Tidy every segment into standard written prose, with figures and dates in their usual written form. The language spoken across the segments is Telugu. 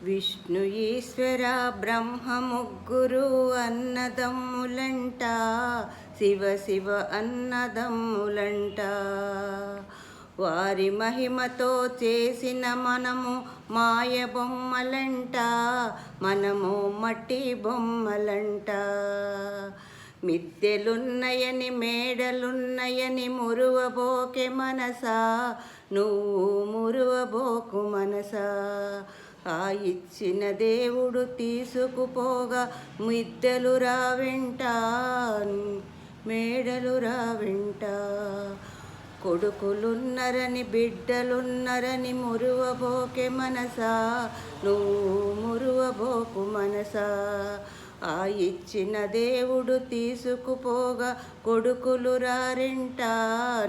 విష్ణు ఈశ్వర బ్రహ్మ ముగ్గురు అన్నదమ్ములంట, శివ శివ అన్నదమ్ములంట. వారి మహిమతో చేసిన మనము మాయ బొమ్మలంట, మనము మట్టి బొమ్మలంట. మిద్దెలున్నయని మేడలున్నయని మురువబోకె మనసా, నువ్వు మురువబోకు మనసా. ఆ ఇచ్చిన దేవుడు తీసుకుపోగా మిద్దెలు రావెంట, మేడలు రావెంట. కొడుకులున్నరని బిడ్డలున్నరని మురువబోకె మనసా, నువ్వు మురువబోకు మనసా. ఆ ఇచ్చిన దేవుడు తీసుకుపోగా కొడుకులు రారెంట,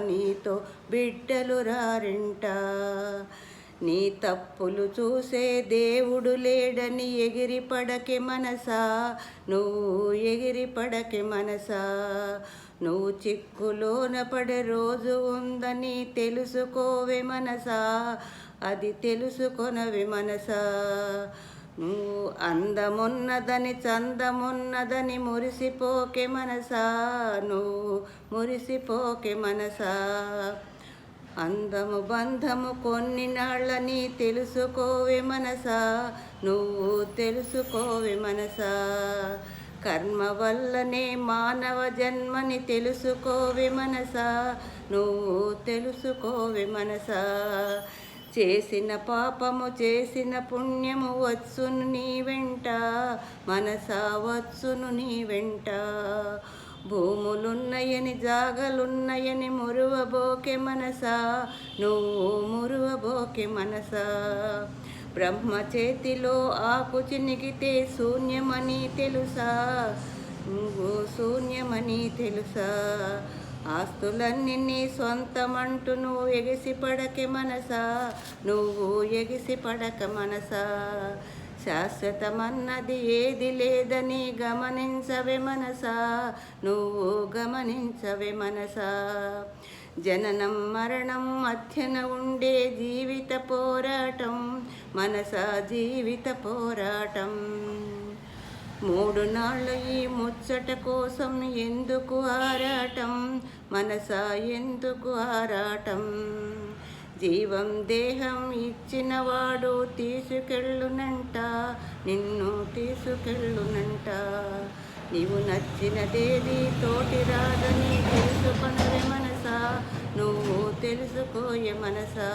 నీతో బిడ్డలు రారెంట. నీ తప్పులు చూసే దేవుడు లేడని ఎగిరిపడకే మనసా, నువ్వు ఎగిరిపడకే మనసా. నువ్వు చిక్కులోన పడే రోజు ఉందని తెలుసుకోవే మనసా, అది తెలుసుకొనవే మనసా. నువ్వు అందమున్నదని చందమున్నదని మురిసిపోకే మనసా, నువ్వు మురిసిపోకే మనసా. అందము బంధము కొన్ని నాళ్ళని తెలుసుకోవే మనసా, నువ్వు తెలుసుకోవే మనసా. కర్మ వల్లనే మానవ జన్మని తెలుసుకోవే మనసా, నువ్వు తెలుసుకోవే మనసా. చేసిన పాపము చేసిన పుణ్యము వచ్చును నీ వెంట మనసా, వచ్చును నీ వెంట. భూములున్నయని జాగలున్నయని మురువబోకె మనసా, నువ్వు మురువబోకె మనసా. బ్రహ్మ చేతిలో ఆకు చినిగితే శూన్యమని తెలుసా, నువ్వు శూన్యమని తెలుసా. ఆస్తులన్నీ నీ సొంతమంటూ నువ్వు ఎగిసిపడకే మనసా, నువ్వు ఎగిసిపడక మనసా. శాశ్వతమన్నది ఏది లేదని గమనించవే మనసా, నువ్వు గమనించవే మనసా. జననం మరణం మధ్యన ఉండే జీవిత పోరాటం మనసా, జీవిత పోరాటం. 3 నాళ్ళు ఈ ముచ్చట కోసం ఎందుకు ఆరాటం మనసా, ఎందుకు ఆరాటం. జీవం దేహం ఇచ్చినవాడు తీసుకెళ్ళునంట, నిన్ను తీసుకెళ్ళునంట. నీవు నచ్చినదేది తోటి రాదని తెలుసుకొనవే మనసా, నువ్వు తెలుసుకోయే మనసా.